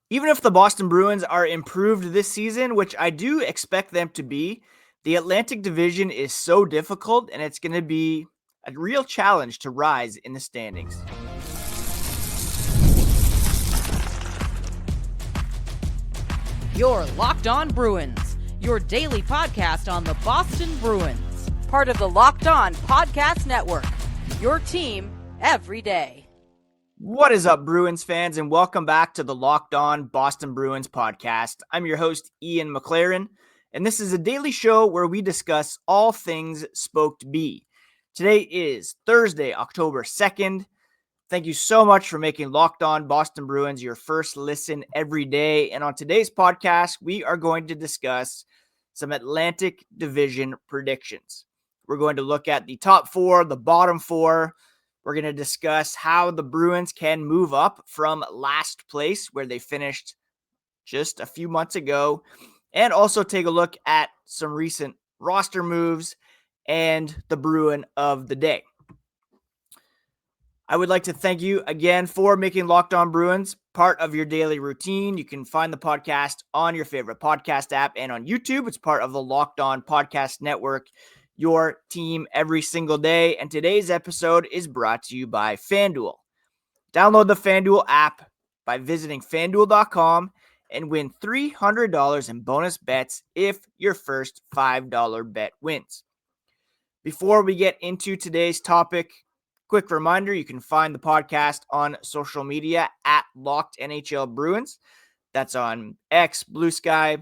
Even if the Boston Bruins are improved this season, which I do expect them to be, the Atlantic Division is so difficult and it's going to be a real challenge to rise in the standings. You're Locked On Bruins, your daily podcast on the Boston Bruins. Part of the Locked On Podcast Network, your team every day. What is up, Bruins fans, and welcome back to the Locked On Boston Bruins podcast. I'm your host, Ian McLaren, and this is a daily show where we discuss all things Spoked B. Today is Thursday, October 2nd. Thank you so much for making Locked On Boston Bruins your first listen every day. And on today's podcast, we are going to discuss some Atlantic Division predictions. We're going to look at the top four, the bottom four. We're going to discuss how the Bruins can move up from last place, where they finished just a few months ago, and also take a look at some recent roster moves and the Bruin of the day. I would like to thank you again for making Locked On Bruins part of your daily routine. You can find the podcast on your favorite podcast app and on YouTube. It's part of the Locked On Podcast Network, your team every single day. And today's episode is brought to you by FanDuel. Download the FanDuel app by visiting FanDuel.com and win $300 in bonus bets if your first $5 bet wins. Before we get into today's topic, quick reminder, you can find the podcast on social media at Locked NHL Bruins. That's on X, Blue Sky,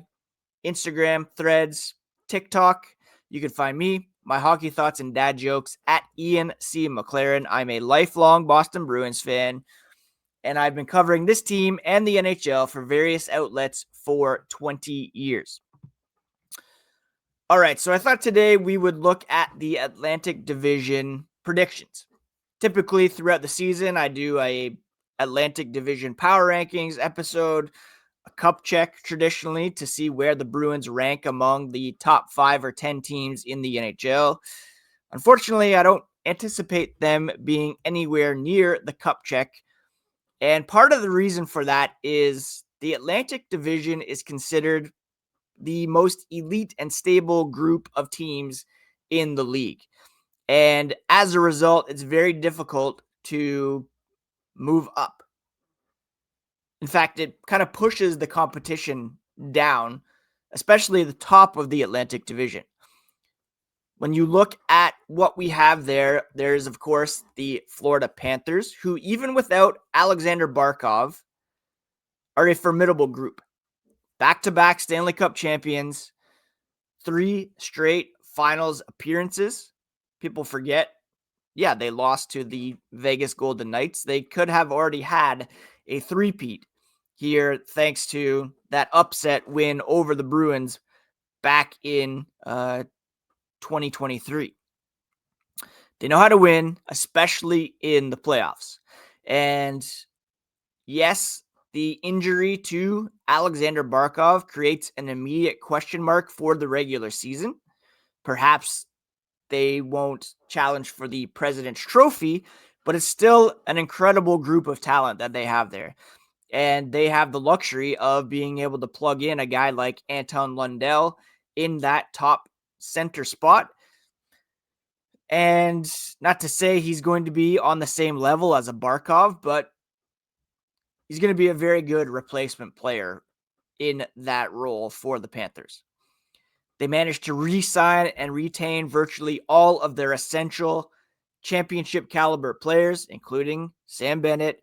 Instagram, Threads, TikTok. You can find me, my hockey thoughts and dad jokes at Ian C. McLaren. I'm a lifelong Boston Bruins fan, and I've been covering this team and the NHL for various outlets for 20 years. All right, so I thought today we would look at the Atlantic Division predictions. Typically throughout the season, I do a Atlantic Division power rankings episode, a cup check traditionally to see where the Bruins rank among the top 5 or 10 teams in the NHL. Unfortunately, I don't anticipate them being anywhere near the cup check. And part of the reason for that is the Atlantic Division is considered the most elite and stable group of teams in the league. And as a result, it's very difficult to move up. In fact, it kind of pushes the competition down, especially the top of the Atlantic Division. When you look at what we have there, there's, of course, the Florida Panthers, who, even without Alexander Barkov, are a formidable group. Back-to-back Stanley Cup champions, 3 straight finals appearances. People forget, they lost to the Vegas Golden Knights. They could have already had a three-peat here thanks to that upset win over the Bruins back in 2023. They know how to win, especially in the playoffs. And yes, the injury to Alexander Barkov creates an immediate question mark for the regular season. Perhaps they won't challenge for the President's Trophy, but it's still an incredible group of talent that they have there. And they have the luxury of being able to plug in a guy like Anton Lundell in that top center spot. And not to say he's going to be on the same level as a Barkov, but he's going to be a very good replacement player in that role for the Panthers. They managed to re-sign and retain virtually all of their essential championship caliber players, including Sam Bennett,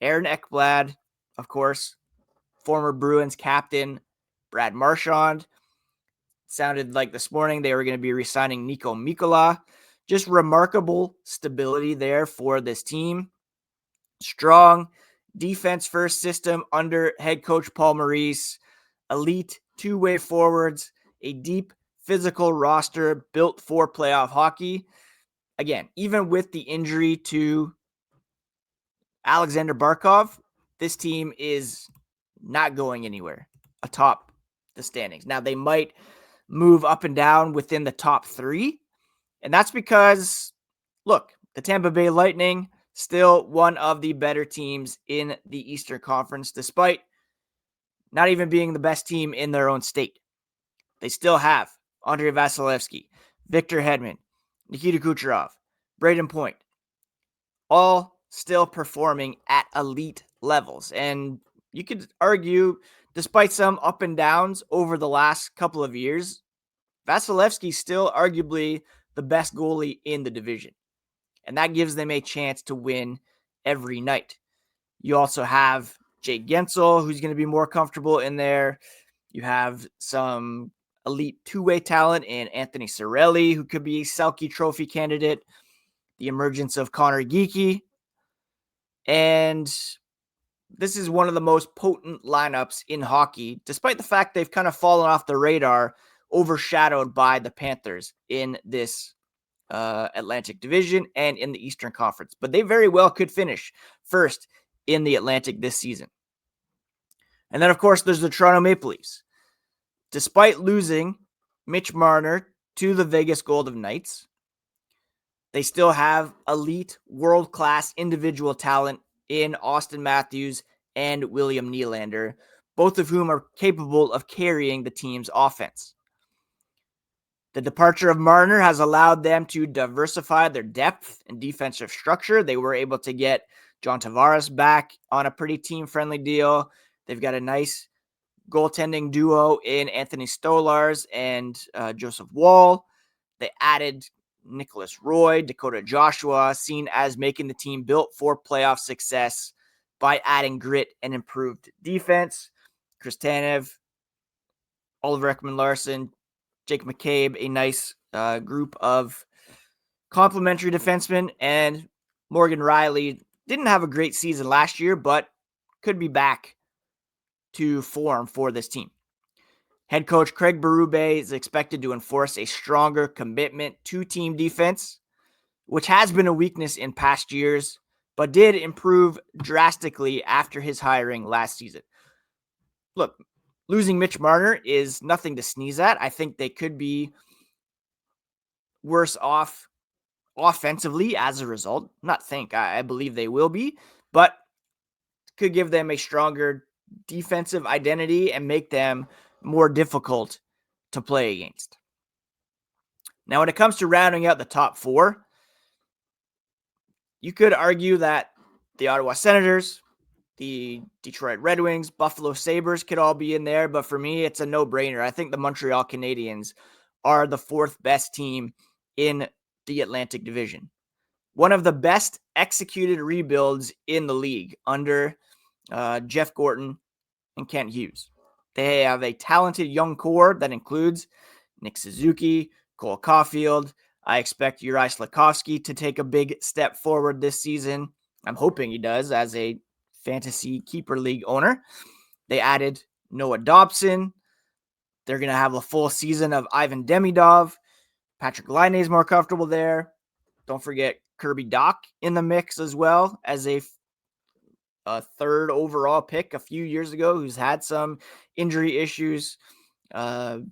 Aaron Ekblad, of course, former Bruins captain Brad Marchand. Sounded like this morning they were going to be re-signing Nico Mikkola. Just remarkable stability there for this team. Strong defense-first system under head coach Paul Maurice. Elite two-way forwards. A deep physical roster built for playoff hockey. Again, even with the injury to Alexander Barkov, this team is not going anywhere atop the standings. Now, they might move up and down within the top 3, and that's because, look, the Tampa Bay Lightning, still one of the better teams in the Eastern Conference, despite not even being the best team in their own state. They still have Andrei Vasilevsky, Victor Hedman, Nikita Kucherov, Braden Point, all still performing at elite levels. And you could argue, despite some up and downs over the last couple of years, Vasilevsky's still arguably the best goalie in the division. And that gives them a chance to win every night. You also have Jake Gensel, who's going to be more comfortable in there. You have some elite two-way talent in Anthony Cirelli, who could be a Selke Trophy candidate. The emergence of Connor Geekie. And this is one of the most potent lineups in hockey, despite the fact they've kind of fallen off the radar, overshadowed by the Panthers in this Atlantic Division and in the Eastern Conference. But they very well could finish first in the Atlantic this season. And then, of course, there's the Toronto Maple Leafs. Despite losing Mitch Marner to the Vegas Golden Knights, they still have elite, world-class individual talent in Austin Matthews and William Nylander, both of whom are capable of carrying the team's offense. The departure of Marner has allowed them to diversify their depth and defensive structure. They were able to get John Tavares back on a pretty team-friendly deal. They've got a nice goaltending duo in Anthony Stolarz and Joseph Woll. They added Nicholas Roy, Dakota Joshua, seen as making the team built for playoff success by adding grit and improved defense. Chris Tanev, Oliver Ekman-Larsson, Jake McCabe, a nice group of complementary defensemen, and Morgan Rielly didn't have a great season last year, but could be back to form for this team. Head coach Craig Berube is expected to enforce a stronger commitment to team defense, which has been a weakness in past years, but did improve drastically after his hiring last season. Look, losing Mitch Marner is nothing to sneeze at. I think they could be worse off offensively as a result. I believe they will be, but could give them a stronger defensive identity and make them more difficult to play against. Now, when it comes to rounding out the top four, you could argue that the Ottawa Senators, the Detroit Red Wings, Buffalo Sabres could all be in there, but for me, it's a no-brainer. I think the Montreal Canadiens are the fourth best team in the Atlantic Division. One of the best executed rebuilds in the league under Jeff Gorton and Kent Hughes. They have a talented young core that includes Nick Suzuki, Cole Caulfield. I expect Uri Slafkovsky to take a big step forward this season. I'm hoping he does as a fantasy keeper league owner. They added Noah Dobson. They're going to have a full season of Ivan Demidov. Patrick Laine is more comfortable there. Don't forget Kirby Dach in the mix as well as a third overall pick a few years ago who's had some injury issues. Sam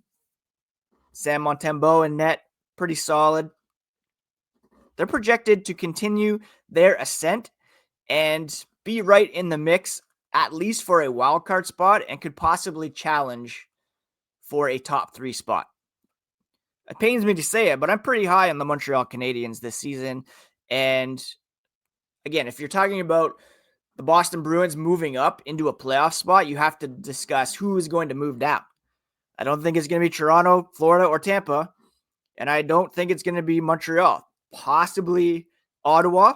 Montembeault in net, pretty solid. They're projected to continue their ascent and be right in the mix, at least for a wild card spot, and could possibly challenge for a top 3 spot. It pains me to say it, but I'm pretty high on the Montreal Canadiens this season. And again, if you're talking about the Boston Bruins moving up into a playoff spot, you have to discuss who is going to move down. I don't think it's going to be Toronto, Florida, or Tampa. And I don't think it's going to be Montreal. Possibly Ottawa.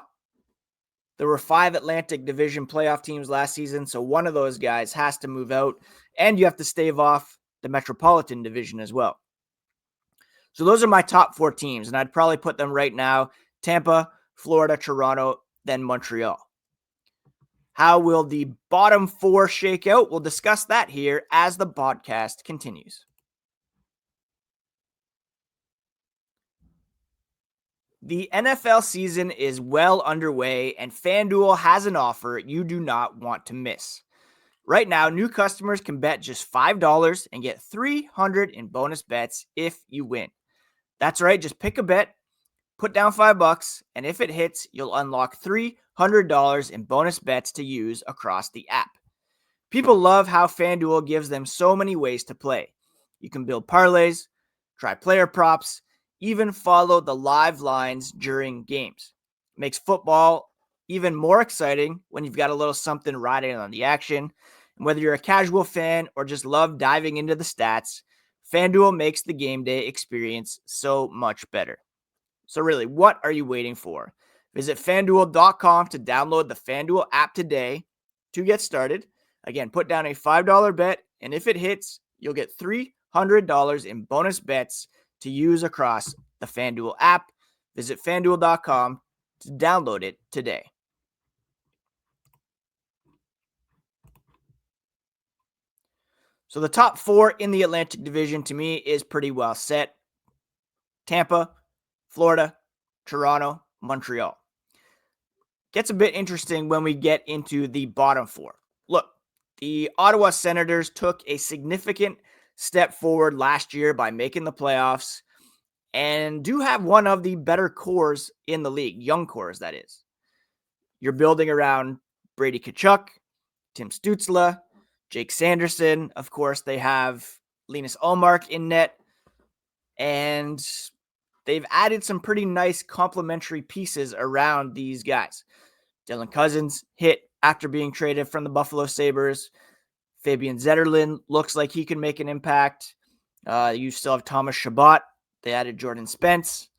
There were 5 Atlantic Division playoff teams last season, so one of those guys has to move out. And you have to stave off the Metropolitan Division as well. So those are my top 4 teams, and I'd probably put them right now: Tampa, Florida, Toronto, then Montreal. How will the bottom 4 shake out? We'll discuss that here as the podcast continues. The NFL season is well underway, and FanDuel has an offer you do not want to miss. Right now, new customers can bet just $5 and get $300 in bonus bets if you win. That's right, just pick a bet, put down $5, and if it hits, you'll unlock $300 in bonus bets to use across the app. People love how FanDuel gives them so many ways to play. You can build parlays, try player props, even follow the live lines during games. It makes football even more exciting when you've got a little something riding on the action. And whether you're a casual fan or just love diving into the stats, FanDuel makes the game day experience so much better. So really, what are you waiting for? Visit FanDuel.com to download the FanDuel app today to get started. Again, put down a $5 bet, and if it hits, you'll get $300 in bonus bets to use across the FanDuel app. Visit FanDuel.com to download it today. So the top four in the Atlantic Division to me is pretty well set. Tampa, Florida, Toronto, Montreal. Gets a bit interesting when we get into the bottom four. Look, the Ottawa Senators took a significant step forward last year by making the playoffs and do have one of the better cores in the league, young cores, that is. You're building around Brady Tkachuk, Tim Stützle, Jake Sanderson. Of course, they have Linus Ullmark in net, and they've added some pretty nice complementary pieces around these guys. Dylan Cousins hit after being traded from the Buffalo Sabres. Fabian Zetterlund looks like he can make an impact. You still have Thomas Chabot. They added Jordan Spence.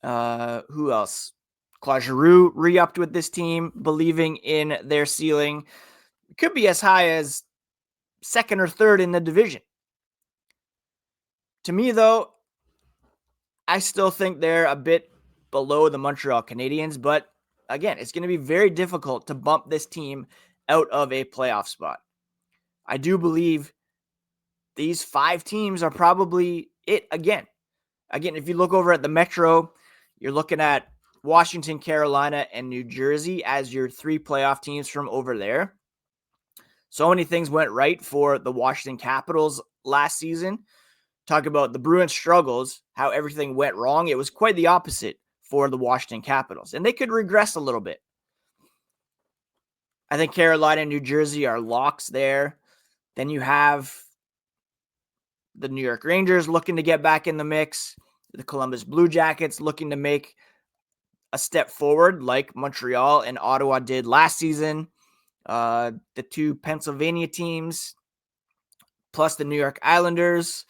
Who else? Claude Giroux re-upped with this team, believing in their ceiling. It could be as high as second or third in the division. To me, though, I still think they're a bit below the Montreal Canadiens, but again, it's going to be very difficult to bump this team out of a playoff spot. I do believe these five teams are probably it again. Again, if you look over at the Metro, you're looking at Washington, Carolina, and New Jersey as your three playoff teams from over there. So many things went right for the Washington Capitals last season. Talk about the Bruins' struggles, how everything went wrong. It was quite the opposite for the Washington Capitals, and they could regress a little bit. I think Carolina and New Jersey are locks there. Then you have the New York Rangers looking to get back in the mix. The Columbus Blue Jackets looking to make a step forward like Montreal and Ottawa did last season. The two Pennsylvania teams, plus the New York Islanders,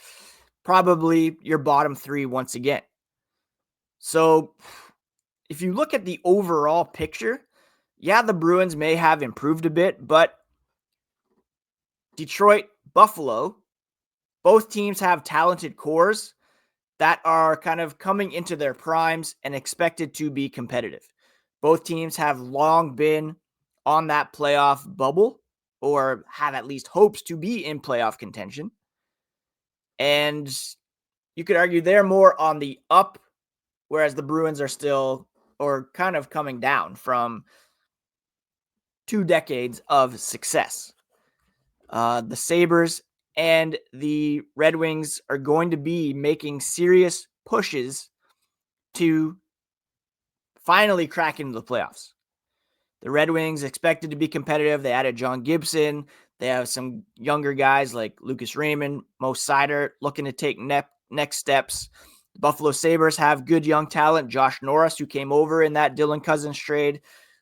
probably your bottom three once again. So if you look at the overall picture, yeah, the Bruins may have improved a bit, but Detroit, Buffalo, both teams have talented cores that are kind of coming into their primes and expected to be competitive. Both teams have long been on that playoff bubble or have at least hopes to be in playoff contention. And you could argue they're more on the up, whereas the Bruins are still or kind of coming down from 2 decades of success. The Sabres and the Red Wings are going to be making serious pushes to finally crack into the playoffs. The Red Wings expected to be competitive. They added John Gibson. They have some younger guys like Lucas Raymond, Mo Seider looking to take next steps. The Buffalo Sabres have good young talent. Josh Norris, who came over in that Dylan Cousins trade,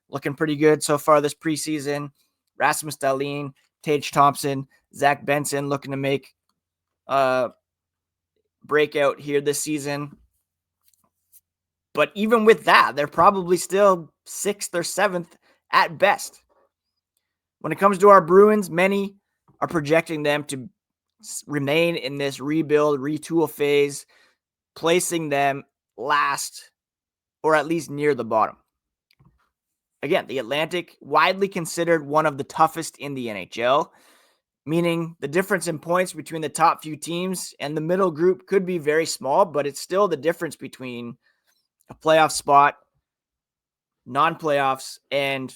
looking pretty good so far this preseason. Rasmus Dahlin, Tage Thompson, Zach Benson looking to make a breakout here this season. But even with that, they're probably still 6th or 7th at best. When it comes to our Bruins, many are projecting them to remain in this rebuild, retool phase, placing them last or at least near the bottom. Again, the Atlantic, widely considered one of the toughest in the NHL, meaning the difference in points between the top few teams and the middle group could be very small, but it's still the difference between a playoff spot, non-playoffs, and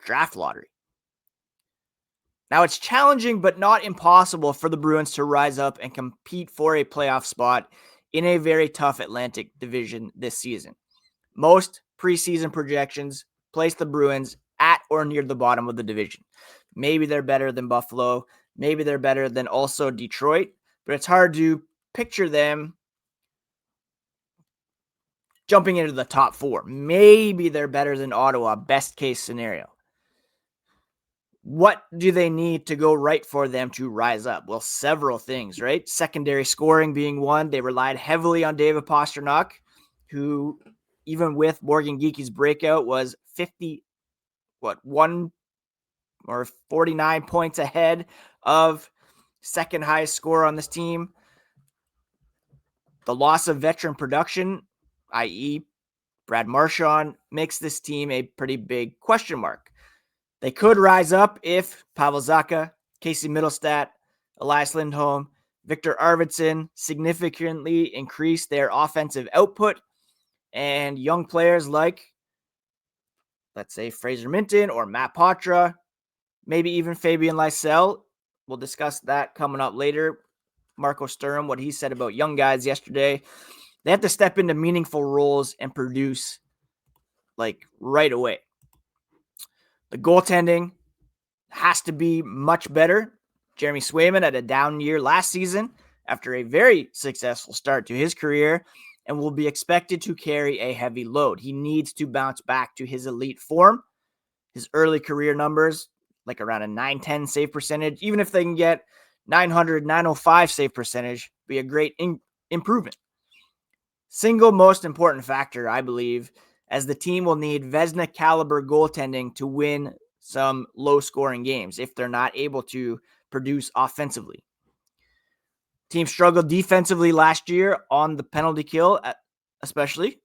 draft lottery. Now, it's challenging but not impossible for the Bruins to rise up and compete for a playoff spot in a very tough Atlantic division this season. Most preseason projections place the Bruins at or near the bottom of the division. Maybe they're better than Buffalo. Maybe they're better than also Detroit, but it's hard to picture them jumping into the top 4. Maybe they're better than Ottawa, best case scenario. What do they need to go right for them to rise up? Well, several things, right? Secondary scoring being one. They relied heavily on David Pastrnak, who, even with Morgan Geekie's breakout, was 49 points ahead of second highest scorer on this team. The loss of veteran production, i.e. Brad Marchand, makes this team a pretty big question mark. They could rise up if Pavel Zacha, Casey Middlestat, Elias Lindholm, Victor Arvidsson significantly increase their offensive output, and young players like, let's say, Fraser Minton or Matt Poitras, maybe even Fabian Lysell. We'll discuss that coming up later. Marco Sturm, what he said about young guys yesterday. They have to step into meaningful roles and produce like right away. The goaltending has to be much better. Jeremy Swayman had a down year last season after a very successful start to his career and will be expected to carry a heavy load. He needs to bounce back to his elite form. His early career numbers, like around a 910 save percentage, even if they can get 900, 905 save percentage, be a great improvement. Single most important factor, I believe, as the team will need Vezina caliber goaltending to win some low scoring games if they're not able to produce offensively. Team struggled defensively last year on the penalty kill, especially.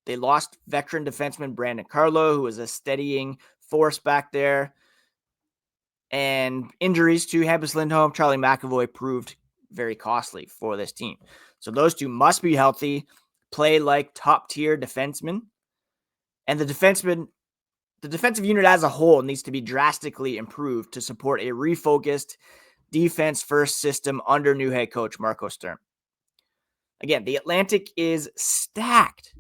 They lost veteran defenseman Brandon Carlo, who was a steadying force back there. And injuries to Hampus Lindholm, Charlie McAvoy proved very costly for this team. So those two must be healthy, play like top-tier defensemen. And the defensive unit as a whole needs to be drastically improved to support a refocused defense-first system under new head coach Marco Sturm. Again, the Atlantic is stacked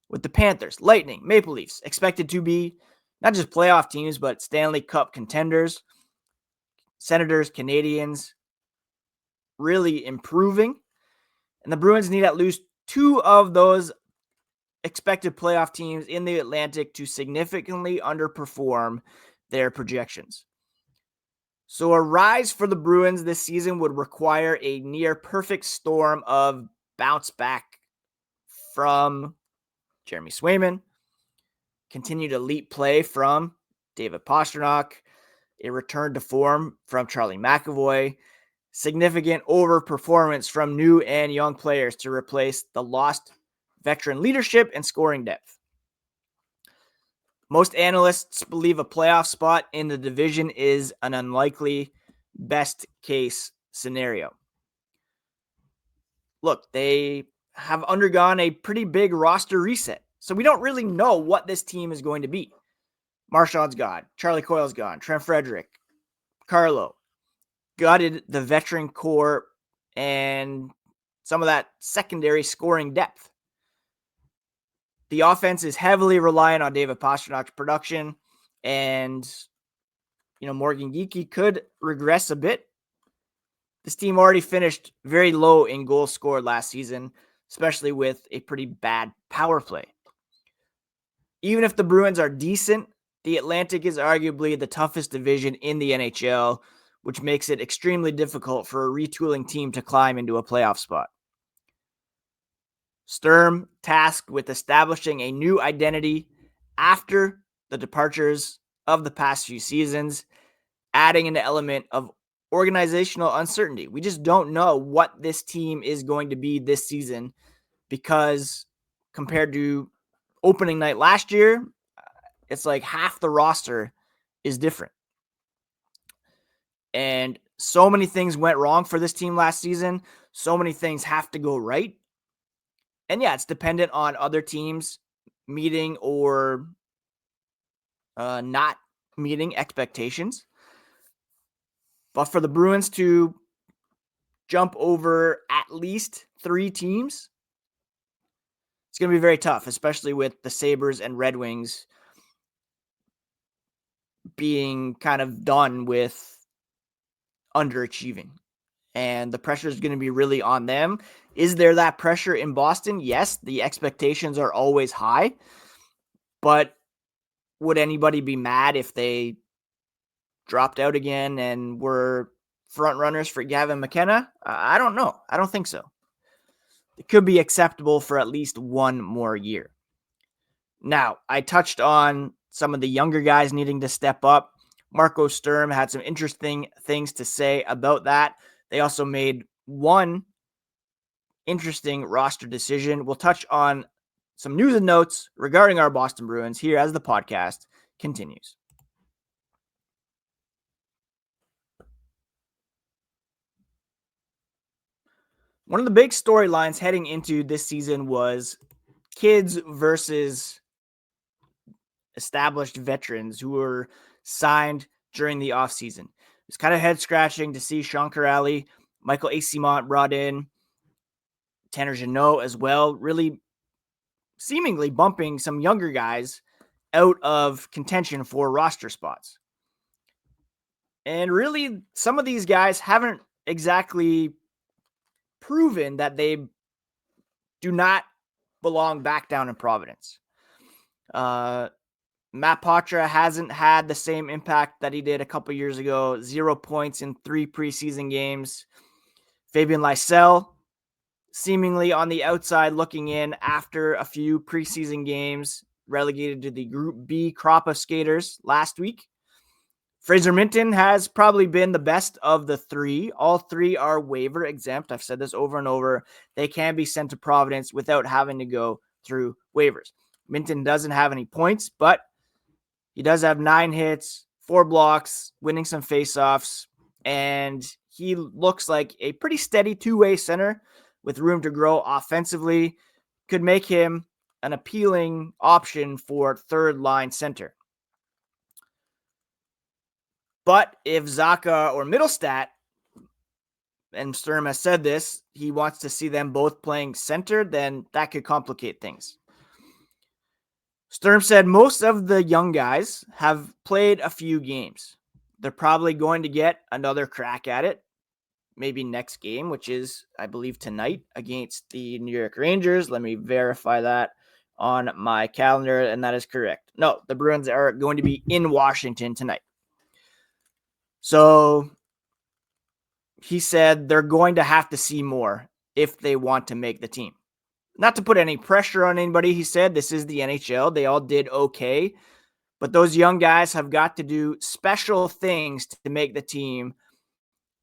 with the Panthers, Lightning, Maple Leafs expected to be not just playoff teams, but Stanley Cup contenders. Senators, Canadians really improving. And the Bruins need at least 2 of those expected playoff teams in the Atlantic to significantly underperform their projections. So a rise for the Bruins this season would require a near perfect storm of bounce back from Jeremy Swayman, continued elite play from David Pastrnak, a return to form from Charlie McAvoy, significant overperformance from new and young players to replace the lost veteran leadership and scoring depth. Most analysts believe a playoff spot in the division is an unlikely best case scenario. Look, they have undergone a pretty big roster reset, so we don't really know what this team is going to be. Marchand's gone. Charlie Coyle's gone. Trent Frederick. Carlo. Gutted the veteran core and some of that secondary scoring depth. The offense is heavily reliant on David Pasternak's production, and Morgan Geekie could regress a bit. This team already finished very low in goals scored last season, especially with a pretty bad power play. Even if the Bruins are decent, the Atlantic is arguably the toughest division in the NHL, which makes it extremely difficult for a retooling team to climb into a playoff spot. Sturm tasked with establishing a new identity after the departures of the past few seasons, adding an element of organizational uncertainty. We just don't know what this team is going to be this season because compared to opening night last year, it's like half the roster is different. And so many things went wrong for this team last season. So many things have to go right. And yeah, it's dependent on other teams meeting or not meeting expectations. But for the Bruins to jump over at least 3 teams, it's going to be very tough, especially with the Sabres and Red Wings being kind of done with underachieving. And the pressure is going to be really on them. Is there that pressure in Boston? Yes, the expectations are always high. But would anybody be mad if they dropped out again and were front runners for Gavin McKenna? I don't know. I don't think so. It could be acceptable for at least one more year. Now, I touched on some of the younger guys needing to step up. Marco Sturm had some interesting things to say about that. They also made one interesting roster decision. We'll touch on some news and notes regarding our Boston Bruins here as the podcast continues. One of the big storylines heading into this season was kids versus established veterans who were signed during the offseason. It's kind of head scratching to see Sean Kuraly, Michael Eyssimont brought in, Tanner Jeannot as well, really seemingly bumping some younger guys out of contention for roster spots. And really, some of these guys haven't exactly proven that they do not belong back down in Providence. Matt Poitras hasn't had the same impact that he did a couple years ago. 0 points in 3 preseason games. Fabian Lysell, seemingly on the outside looking in after a few preseason games, relegated to the Group B crop of skaters last week. Fraser Minton has probably been the best of the three. All three are waiver exempt. I've said this over and over. They can be sent to Providence without having to go through waivers. Minton doesn't have any points, but he does have 9 hits, 4 blocks, winning some faceoffs, and he looks like a pretty steady two-way center with room to grow offensively. Could make him an appealing option for third-line center. But if Zacha or Middlestat, and Sturm has said this, he wants to see them both playing center, then that could complicate things. Sturm said most of the young guys have played a few games. They're probably going to get another crack at it, maybe next game, which is, I believe, tonight against the New York Rangers. Let me verify that on my calendar, and that is correct. No, the Bruins are going to be in Washington tonight. So he said they're going to have to see more if they want to make the team. Not to put any pressure on anybody, he said this is the NHL. They all did okay. But those young guys have got to do special things to make the team.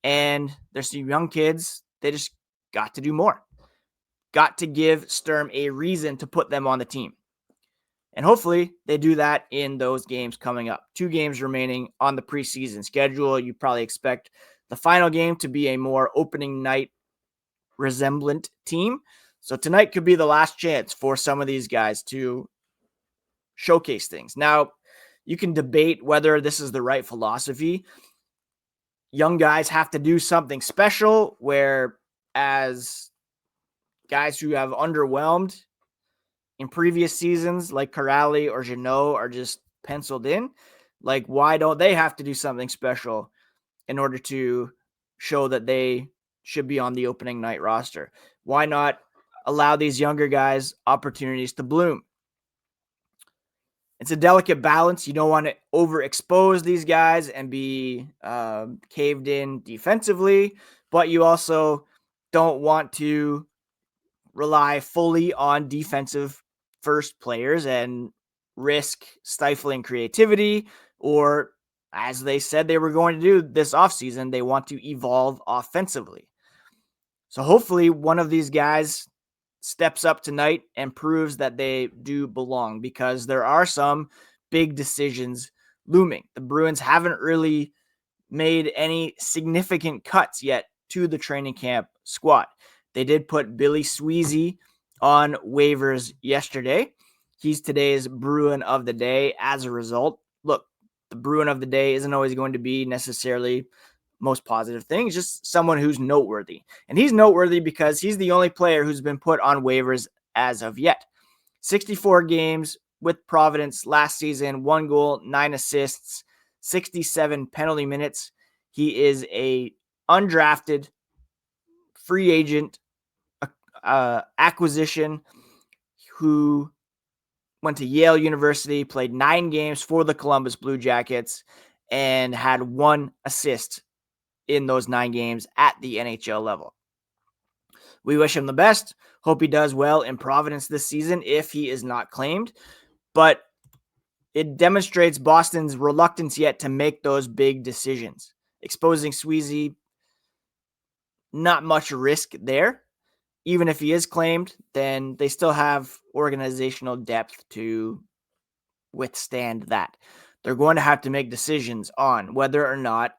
And there's some young kids. They just got to do more. Got to give Sturm a reason to put them on the team. And hopefully they do that in those games coming up. 2 games remaining on the preseason schedule. You probably expect the final game to be a more opening night resemblant team. So tonight could be the last chance for some of these guys to showcase things. Now, you can debate whether this is the right philosophy. Young guys have to do something special, whereas guys who have underwhelmed in previous seasons, like Kuraly or Jeannot, are just penciled in. Like, why don't they have to do something special in order to show that they should be on the opening night roster? Why not allow these younger guys opportunities to bloom? It's a delicate balance. You don't want to overexpose these guys and be caved in defensively, but you also don't want to rely fully on defensive first players and risk stifling creativity, or as they said they were going to do this offseason, they want to evolve offensively. So hopefully one of these guys steps up tonight and proves that they do belong, because there are some big decisions looming. The Bruins haven't really made any significant cuts yet to the training camp squad. They did put Billy Sweezy on waivers yesterday. He's today's Bruin of the day as a result. Look, the Bruin of the day isn't always going to be necessarily most positive thing. It's just someone who's noteworthy. And he's noteworthy because he's the only player who's been put on waivers as of yet. 64 games with Providence last season, 1 goal, 9 assists, 67 penalty minutes. He is a undrafted free agent acquisition who went to Yale University, played 9 games for the Columbus Blue Jackets, and had 1 assist in those 9 games at the NHL level. We wish him the best. Hope he does well in Providence this season if he is not claimed. But it demonstrates Boston's reluctance yet to make those big decisions. Exposing Sweezy, not much risk there. Even if he is claimed, then they still have organizational depth to withstand that. They're going to have to make decisions on whether or not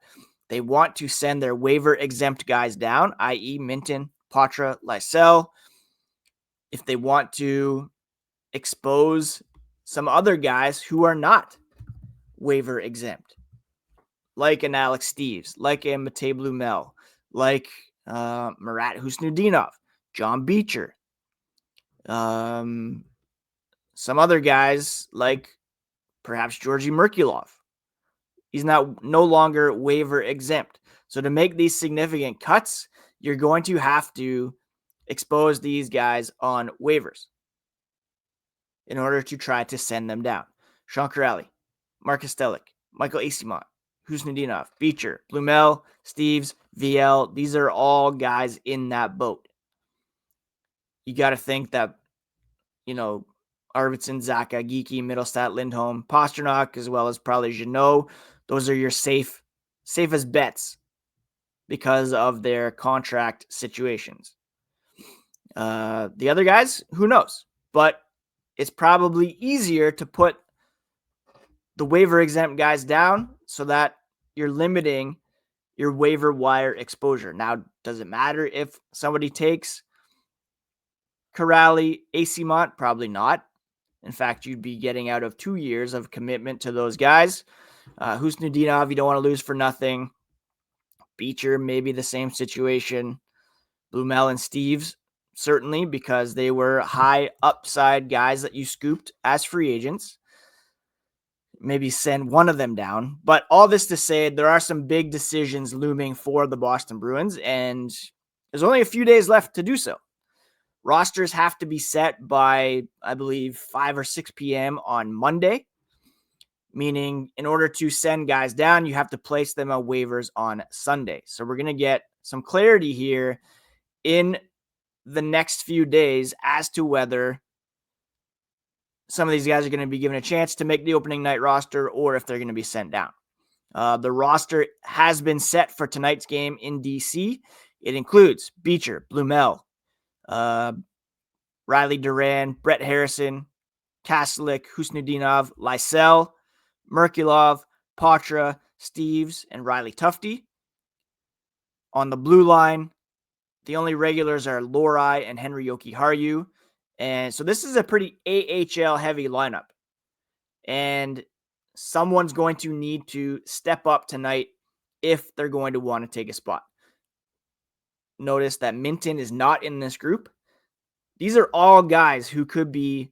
they want to send their waiver-exempt guys down, i.e. Minten, Patra, Lysell. If they want to expose some other guys who are not waiver-exempt, like an Alex Steves, like a Matej Blumel, like Marat Husnudinov, John Beecher, some other guys like perhaps Georgi Merkulov. He's now no longer waiver exempt. So to make these significant cuts, you're going to have to expose these guys on waivers in order to try to send them down. Sean Kuraly, Marcus Stelic, Michael Eyssimont, Husnudinov, Beecher, Blumel, Steves, VL. These are all guys in that boat. You got to think that, Arvidsson, Zaka, Geeky, Middlestat, Lindholm, Pasternak, as well as probably Jeannot. Those are your safest bets because of their contract situations. The other guys, who knows? But it's probably easier to put the waiver exempt guys down so that you're limiting your waiver wire exposure. Now, does it matter if somebody takes Kuraly, Eyssimont? Probably not. In fact, you'd be getting out of 2 years of commitment to those guys. Husnudinov, you don't want to lose for nothing. Beecher, maybe the same situation. Blumel and Steves, certainly, because they were high upside guys that you scooped as free agents. Maybe send one of them down. But all this to say, there are some big decisions looming for the Boston Bruins, and there's only a few days left to do so. Rosters have to be set by, I believe, 5 or 6 p.m. on Monday, meaning in order to send guys down, you have to place them on waivers on Sunday. So we're going to get some clarity here in the next few days as to whether some of these guys are going to be given a chance to make the opening night roster or if they're going to be sent down. The roster has been set for tonight's game in DC. It includes Beecher, Blumel, Riley Duran, Brett Harrison, Kastelik, Husnudinov, Lysell, Merkulov, Patra, Steves, and Riley Tufte. On the blue line, the only regulars are Lohrei and Henry Jokiharju. And so this is a pretty AHL heavy lineup. And someone's going to need to step up tonight if they're going to want to take a spot. Notice that Minten is not in this group. These are all guys who could be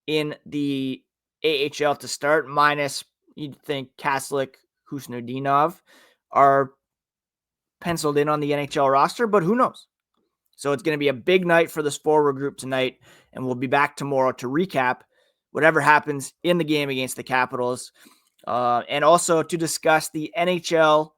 in the AHL to start, minus you'd think Kastelik, Husnudinov are penciled in on the NHL roster, but who knows? So it's going to be a big night for this forward group tonight, and we'll be back tomorrow to recap whatever happens in the game against the Capitals, and also to discuss the NHL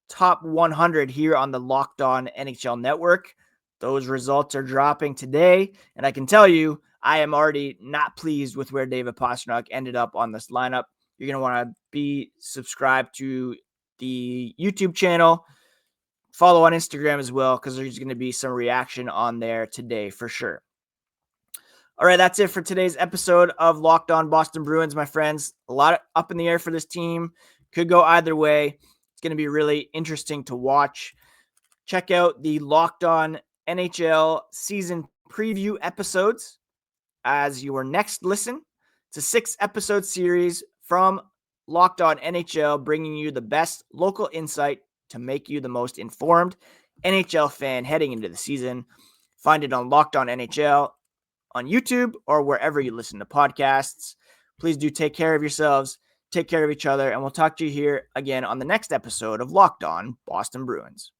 Top 100 here on the Locked On NHL Network. Those results are dropping today, and I can tell you, I am already not pleased with where David Pastrnak ended up on this lineup. You're going to want to be subscribed to the YouTube channel. Follow on Instagram as well, because there's going to be some reaction on there today for sure. All right, that's it for today's episode of Locked On Boston Bruins, my friends. A lot up in the air for this team. Could go either way. It's going to be really interesting to watch. Check out the Locked On NHL season preview episodes as your next listen. It's a 6-episode series from Locked On NHL, bringing you the best local insight to make you the most informed NHL fan heading into the season. Find it on Locked On NHL on YouTube or wherever you listen to podcasts. Please do take care of yourselves. Take care of each other, and we'll talk to you here again on the next episode of Locked On Boston Bruins.